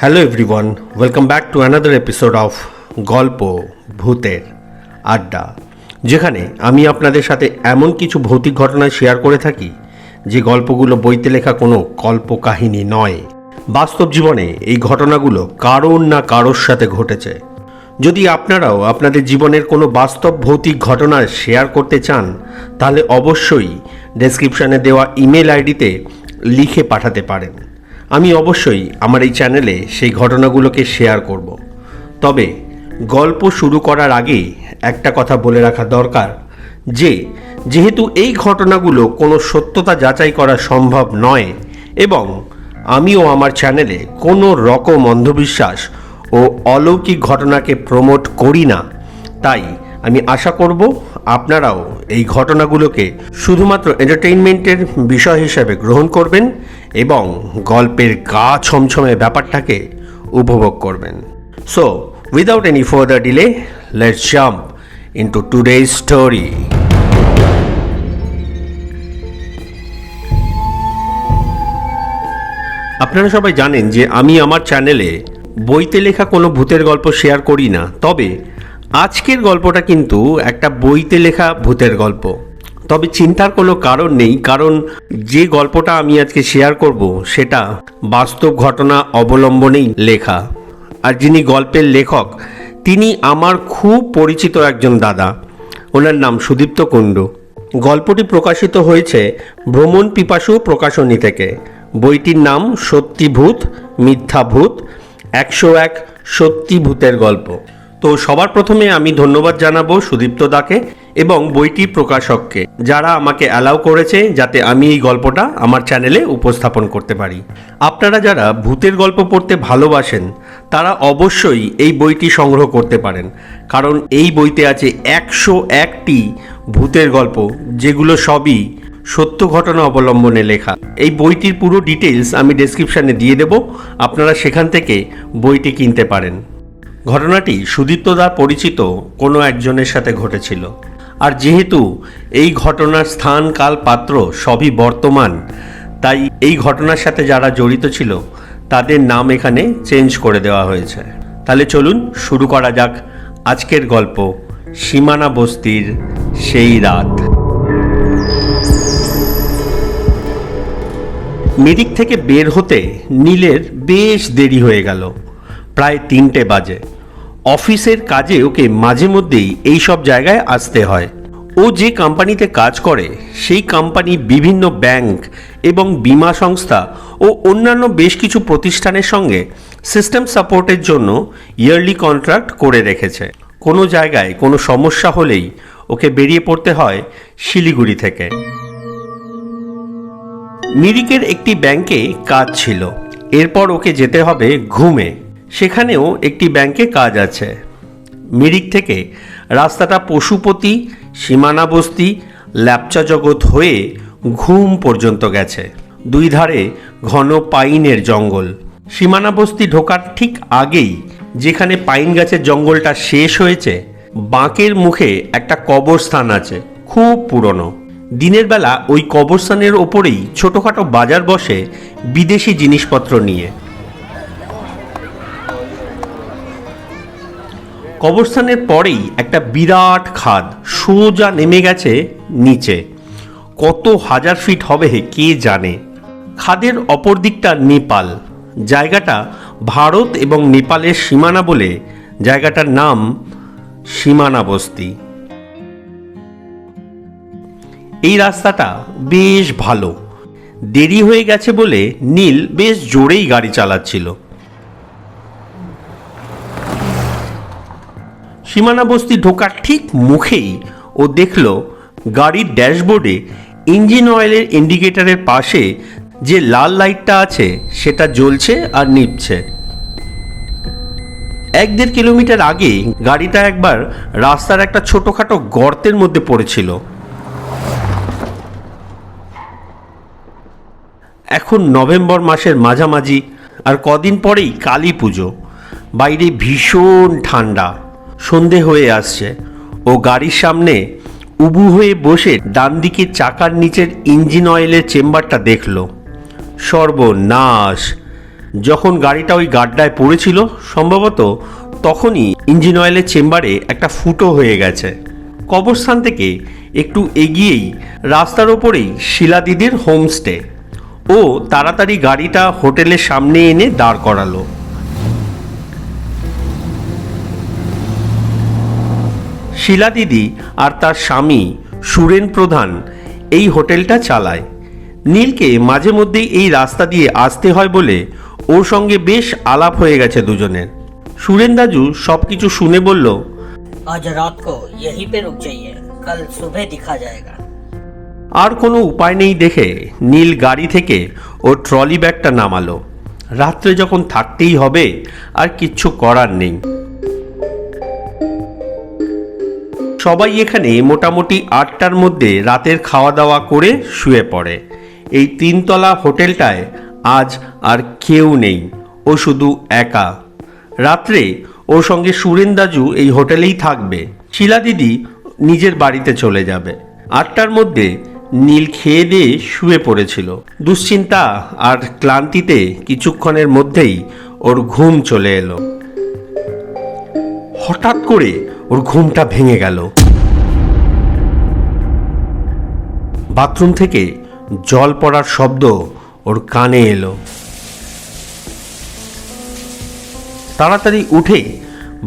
Hello everyone, welcome back to another episode of গল্প ভূতের আড্ডা, যেখানে আমি আপনাদের সাথে এমন কিছু ভৌতিক ঘটনা শেয়ার করে থাকি যে গল্পগুলো বইতে লেখা কোনো কল্পকাহিনী নয়। বাস্তব জীবনে এই ঘটনাগুলো কারোর না কারোর সাথে ঘটেছে। যদি আপনারাও আপনাদের জীবনের কোনো বাস্তব ভৌতিক ঘটনা শেয়ার করতে চান, তাহলে অবশ্যই ডেসক্রিপশানে দেওয়া ইমেল আইডিতে লিখে পাঠাতে পারেন। আমি অবশ্যই আমার এই চ্যানেলে সেই ঘটনাগুলোকে শেয়ার করব। তবে গল্প শুরু করার আগে একটা কথা বলে রাখা দরকার যে যেহেতু এই ঘটনাগুলো কোনো সত্যতা যাচাই করা সম্ভব নয় এবং আমিও আমার চ্যানেলে কোনো রকম অন্ধবিশ্বাস ও অলৌকিক ঘটনাকে প্রমোট করি না, তাই আমি আশা করব আপনারাও এই ঘটনাগুলোকে শুধুমাত্র এন্টারটেইনমেন্টের বিষয় হিসেবে গ্রহণ করবেন এবং গল্পের গা ছমছমে ব্যাপারটাকে উপভোগ করবেন। So without any further delay, let's jump into today's story. আপনারা সবাই জানেন যে আমি আমার চ্যানেলে বইতে লেখা কোনো ভূতের গল্প শেয়ার করি না, তবে আজকের গল্পটা কিন্তু একটা বইতে লেখা ভূতের গল্প। তবে চিন্তার কোনো কারণ নেই, কারণ যে গল্পটা আমি আজকে শেয়ার করব সেটা বাস্তব ঘটনা অবলম্বনেই লেখা। আর যিনি গল্পের লেখক তিনি আমার খুব পরিচিত একজন দাদা, ওনার নাম সুদীপ্ত কুণ্ডু। গল্পটি প্রকাশিত হয়েছে ভ্রমণ পিপাসু প্রকাশনী থেকে। বইটির নাম সত্যি ভূত মিথ্যা ভূত 101 সত্যি ভূতের গল্প। তো সবার প্রথমে আমি ধন্যবাদ জানাবো সুদীপ্ত দাকে এবং বইটির প্রকাশককে, যারা আমাকে অ্যালাউ করেছে যাতে আমি এই গল্পটা আমার চ্যানেলে উপস্থাপন করতে পারি। আপনারা যারা ভূতের গল্প পড়তে ভালোবাসেন তারা অবশ্যই এই বইটি সংগ্রহ করতে পারেন, কারণ এই বইতে আছে 101টি ভূতের গল্প, যেগুলো সবই সত্য ঘটনা অবলম্বনে লেখা। এই বইটির পুরো ডিটেলস আমি ডেসক্রিপশানে দিয়ে দেব, আপনারা সেখান থেকে বইটি কিনতে পারেন। ঘটনাটি সুদীপ্তদার পরিচিত কোনো একজনের সাথে ঘটেছিল, আর যেহেতু এই ঘটনার স্থান কাল পাত্র সবই বর্তমান, তাই এই ঘটনার সাথে যারা জড়িত ছিল তাদের নাম এখানে চেঞ্জ করে দেওয়া হয়েছে। তাহলে চলুন শুরু করা যাক আজকের গল্প, সীমানা বস্তির সেই রাত। মিরিক থেকে বের হতে নীলের বেশ দেরি হয়ে গেল, প্রায় 3টে বাজে। অফিসের কাজে ওকে মাঝে মধ্যেই এই সব জায়গায় আসতে হয়। ও যে কোম্পানিতে কাজ করে সেই কোম্পানি বিভিন্ন ব্যাংক এবং বীমা সংস্থা ও অন্যান্য বেশ কিছু প্রতিষ্ঠানের সঙ্গে সিস্টেম সাপোর্টের জন্য ইয়ারলি কন্ট্রাক্ট করে রেখেছে। কোনো জায়গায় কোনো সমস্যা হলেই ওকে বেরিয়ে পড়তে হয় শিলিগুড়ি থেকে। মিরিকের একটি ব্যাংকে কাজ ছিল, এরপর ওকে যেতে হবে ঘুমে, সেখানেও একটি ব্যাংকে কাজ আছে। মিরিক থেকে রাস্তাটা পশুপতি, সীমানা বস্তি, ল্যাপচা জগৎ হয়ে ঘুম পর্যন্ত গেছে। দুই ধারে ঘন পাইনের জঙ্গল। সীমানা বস্তি ঢোকার ঠিক আগেই যেখানে পাইন গাছের জঙ্গলটা শেষ হয়েছে, বাঁকের মুখে একটা কবরস্থান আছে, খুব পুরনো। দিনের বেলা ওই কবরস্থানের ওপরেই ছোটোখাটো বাজার বসে বিদেশি জিনিসপত্র নিয়ে। কবরস্থানের পরেই একটা বিরাট খাদ সোজা নেমে গেছে নিচে। কত হাজার ফিট হবে কে জানে। খাদের অপর দিকটা নেপাল। জায়গাটা ভারত এবং নেপালের সীমানা বলে জায়গাটার নাম সীমানা বস্তি। এই রাস্তাটা বেশ ভালো। দেরি হয়ে গেছে বলে নীল বেশ জোরেই গাড়ি চালাচ্ছিল। সীমানা বস্তি ঢোকার ঠিক মুখেই ও দেখল গাড়ির ড্যাশবোর্ডে ইঞ্জিন অয়েলের ইন্ডিকেটরের পাশে যে লাল লাইটটা আছে সেটা জ্বলছে আর নিভছে। 1-1.5 কিলোমিটার আগে গাড়িটা একবার রাস্তার একটা ছোটোখাটো গর্তের মধ্যে পড়েছিল। এখন নভেম্বর মাসের মাঝামাঝি, আর কদিন পরেই কালী পুজো। বাইরে ভীষণ ঠান্ডা, সন্ধে হয়ে আসছে। ও গাড়ির সামনে উবু হয়ে বসে ডান দিকে চাকার নিচের ইঞ্জিন অয়েলের চেম্বারটা দেখল। সর্বনাশ, যখন গাড়িটা ওই গাড্ডায় পড়েছিল সম্ভবত তখনই ইঞ্জিন অয়েলের চেম্বারে একটা ফুটো হয়ে গেছে। কবরস্থান থেকে একটু এগিয়েই রাস্তার ওপরেই শিলা দিদির হোমস্টে। ও তাড়াতাড়ি গাড়িটা হোটেলের সামনে এনে দাঁড় করালো। শিলা দিদি আর তার স্বামী সুরেন প্রধান এই হোটেলটা চালায়। নীলকে মাঝে মধ্যেই এই রাস্তা দিয়ে আসতে হয় বলে ওর সঙ্গে বেশ আলাপ হয়ে গেছে দুজনের। সুরেন দাজু সব কিছু শুনে বলল, आज रात को यहीं पे रुक जाइए, कल सुबह दिखा जाएगा। আর কোনো উপায় নেই দেখে নীল গাড়ি থেকে ওর ট্রলি ব্যাগটা নামালো। রাত্রে যখন থাকতেই হবে আর কিচ্ছু করার নেই। সবাই এখানে মোটামুটি 8টার মধ্যে রাতের খাওয়া দাওয়া করে শুয়ে পড়ে। এই 3তলা হোটেলটায় আজ আর কেউ নেই, ও শুধু একা। রাত্রে ওর সঙ্গে সুরেন দাজু এই হোটেলেই থাকবে। শিলা দিদি নিজের বাড়িতে চলে যাবে। 8টার মধ্যে নীল খেয়ে দিয়ে শুয়ে পড়েছিল। দুশ্চিন্তা আর ক্লান্তিতে কিছুক্ষণের মধ্যেই ওর ঘুম চলে এলো। হঠাৎ করে ওর ঘুমটা ভেঙে গেল। বাথরুম থেকে জল পড়ার শব্দ ওর কানে এলো। তাড়াতাড়ি উঠে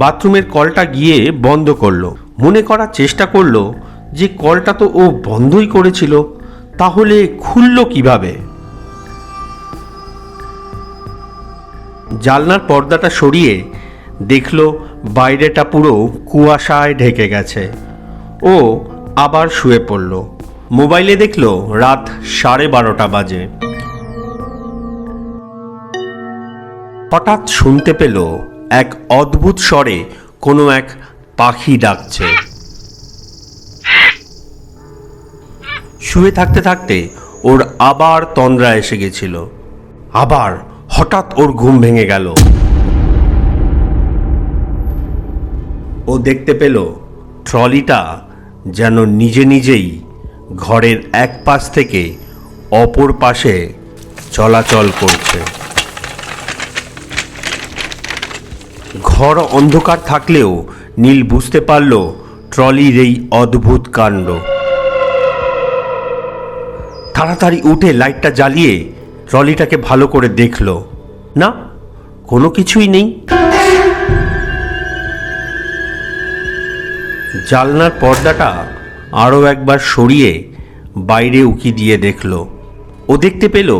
বাথরুমের কলটা গিয়ে বন্ধ করলো। মনে করার চেষ্টা করলো যে কলটা তো ও বন্ধই করেছিল, তাহলে খুললো কিভাবে? জানলার পর্দাটা সরিয়ে দেখলো বাইরেটা পুরো কুয়াশায় ঢেকে গেছে। ও আবার শুয়ে পড়ল। মোবাইলে দেখলো রাত 12:30 বাজে। হঠাৎ শুনতে পেল এক অদ্ভুত স্বরে কোনো এক পাখি ডাকছে। শুয়ে থাকতে থাকতে ওর আবার তন্দ্রা এসে গেছিল। আবার হঠাৎ ওর ঘুম ভেঙে গেল। ও দেখতে পেল ট্রলিটা যেন নিজে নিজেই ঘরের এক পাশ থেকে অপর পাশে চলাচল করছে। ঘর অন্ধকার থাকলেও নীল বুঝতে পারল ট্রলির এই অদ্ভুত কাণ্ড। তাড়াতাড়ি উঠে লাইটটা জ্বালিয়ে ট্রলিটাকে ভালো করে দেখল। না, কোনো কিছুই নেই। জানলার পর্দাটা আরও একবার সরিয়ে বাইরে উকি দিয়ে দেখল। ও দেখতে পেল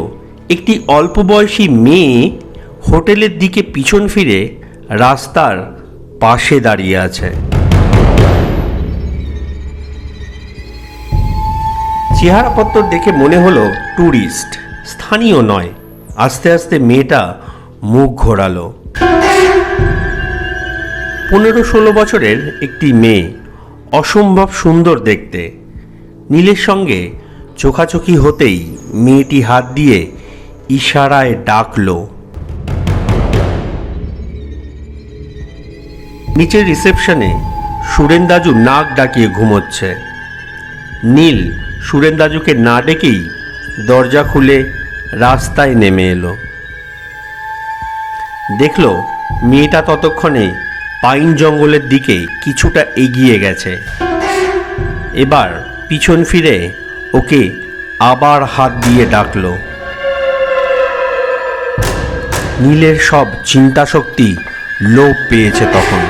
একটি অল্প বয়সী মেয়ে হোটেলের দিকে পিছন ফিরে রাস্তার পাশে দাঁড়িয়ে আছে। চেহারাপত্র দেখে মনে হলো ট্যুরিস্ট, স্থানীয় নয়। আস্তে আস্তে মেয়েটা মুখ ঘোরালো। 15-16 বছরের একটি মেয়ে, অসম্ভব সুন্দর দেখতে। নীলের সঙ্গে চোখাচোখি হতেই মেয়েটি হাত দিয়ে ইশারায় ডাকলো। নিচের রিসেপশনে সুরেন দাজু নাক ডাকিয়ে ঘুমোচ্ছে। নীল সুরেন দাজুকে না ডেকেই দরজা খুলে রাস্তায় নেমে এলো। দেখল মেয়েটা ততক্ষণে পাইন জঙ্গলের দিকে কিছুটা এগিয়ে গেছে। এবার পিছন ফিরে ওকে আবার হাত দিয়ে ডাকলো। নীলের সব চিন্তা শক্তি লোপ পেয়েছে তখন।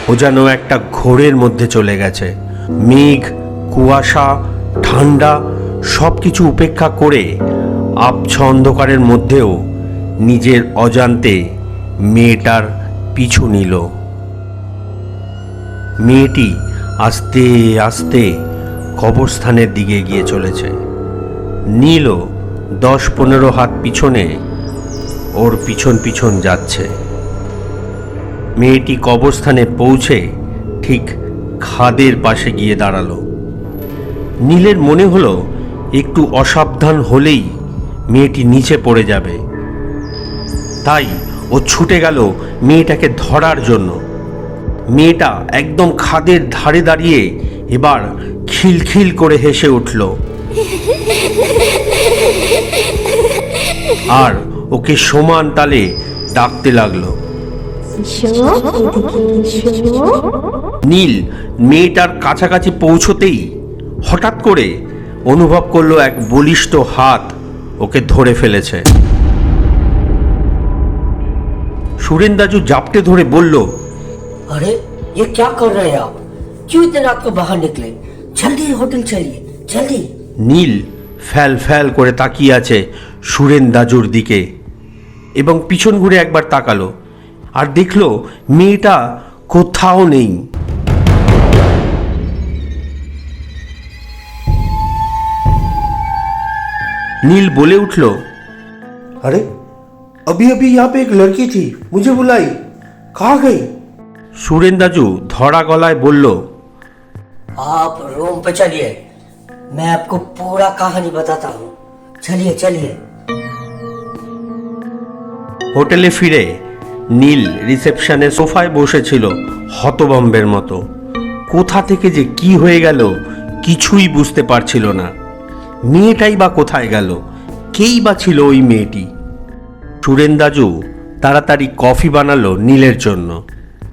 ও যেন একটা ঘোরের মধ্যে চলে গেছে। মেঘ, কুয়াশা, ঠান্ডা সব কিছু উপেক্ষা করে আবছা অন্ধকারের মধ্যেও নিজের অজান্তে মেয়েটার পিছু নিল। মেয়েটি আস্তে আস্তে কবরস্থানের দিকে এগিয়ে চলেছে। নীলও 10-15 হাত পিছনে ওর পিছন পিছন যাচ্ছে। মেয়েটি কবরস্থানে পৌঁছে ঠিক খাদের পাশে গিয়ে দাঁড়ালো। নীলের মনে হলো একটু অসাবধান হলেই মেয়েটি নিচে পড়ে যাবে। তাই ও ছুটে গেল মেয়েটাকে ধরার জন্য। মেয়েটা একদম খাদের ধারে দাঁড়িয়ে এবার খিলখিল করে হেসে উঠল। আর ওকে সমান তালে ডাকতে লাগলো। নীল মেয়েটার কাছাকাছি পৌঁছতেই হঠাৎ করে অনুভব করলো এক বলিষ্ঠ হাত ওকে ধরে ফেলেছে। সুরেন্দাজু জাপটে ধরে বলল, अरे ये क्या कर रहे हैं आप? क्यों इतने रात को बाहर निकले? जल्दी होटल चलिए, जल्दी। নীল ফ্যাল ফ্যাল করে তাকিয়ে আছে সুরেন্দাজুর দিকে এবং পিছন ঘুরে একবার তাকালো আর দেখলো মেয়েটা কোথাও নেই। নীল বলে উঠল, अरे अभी अभी यहाँ पे एक लड़की थी, मुझे बुलाई, कहाँ गई? সুরেন্দাজু ধরা গলায় বলল, आप रूम पे चलिए, मैं आपको पूरा कहानी बताता हूँ। चलिए चलिए। হোটেলে ফিরে নীল রিসেপশনে সোফায় বসেছিল হতভম্বের মতো। কোথা থেকে যে কি হয়ে গেল কিছুই বুঝতে পারছিল না। মেয়েটাই বা কোথায় গেল? কেই বা ছিল ওই মেয়েটি? সুরেন্দাজু তাড়াতাড়ি কফি বানালো নীলের জন্য।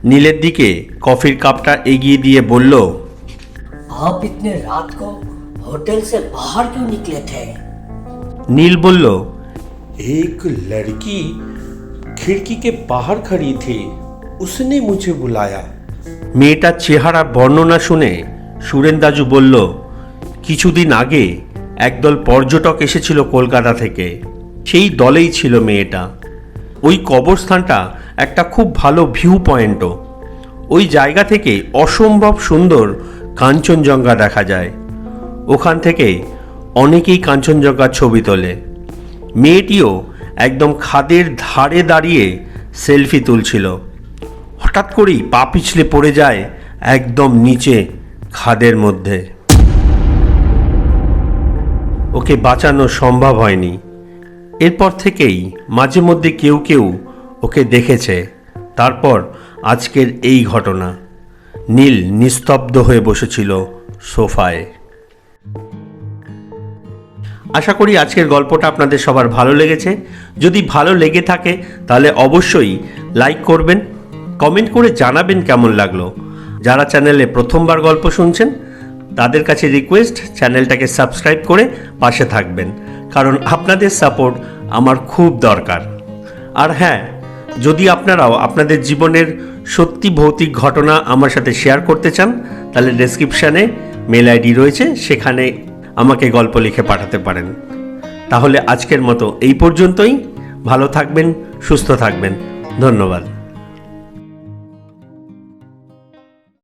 নীলের দিকে কফির কাপটা এগিয়ে দিয়ে বলল, आप इतने रात को होटल से बाहर क्यों निकले थे? নীল বলল, एक लड़की खिड़की के बाहर खड़ी थी, उसने मुझे बुलाया। মেয়েটার চেহারা বর্ণনা শুনে সুরেন্দাজু বলল, কিছুদিন আগে একদল পর্যটক এসেছিল কলকাতা থেকে, সেই দলেই ছিল মেয়েটা। ওই কবরস্থানটা একটা খুব ভালো ভিউ পয়েন্টও। ওই জায়গা থেকে অসম্ভব সুন্দর কাঞ্চনজঙ্ঘা দেখা যায়। ওখান থেকে অনেকেই কাঞ্চনজঙ্ঘার ছবি তোলে। মেয়েটিও একদম খাদের ধারে দাঁড়িয়ে সেলফি তুলছিল। হঠাৎ করেই পা পিছলে পড়ে যায় একদম নিচে খাদের মধ্যে। ওকে বাঁচানো সম্ভব হয়নি। এরপর থেকেই মাঝে মধ্যে কেউ কেউ ওকে দেখেছে। তারপর আজকের এই ঘটনা। নীল নিস্তব্ধ হয়ে বসেছিল সোফায়। আশা করি আজকের গল্পটা আপনাদের সবার ভালো লেগেছে। যদি ভালো লেগে থাকে তাহলে অবশ্যই লাইক করবেন, কমেন্ট করে জানাবেন কেমন লাগলো। যারা চ্যানেলে প্রথমবার গল্প শুনছেন তাদের কাছে রিকোয়েস্ট, চ্যানেলটাকে সাবস্ক্রাইব করে পাশে থাকবেন, কারণ আপনাদের সাপোর্ট আমার খুব দরকার। আর হ্যাঁ, যদি আপনারাও আপনাদের জীবনের সত্যি ভৌতিক ঘটনা আমার সাথে শেয়ার করতে চান তাহলে ডেসক্রিপশানে মেল আইডি রয়েছে, সেখানে আমাকে গল্প লিখে পাঠাতে পারেন। তাহলে আজকের মতো এই পর্যন্তই। ভালো থাকবেন, সুস্থ থাকবেন। ধন্যবাদ।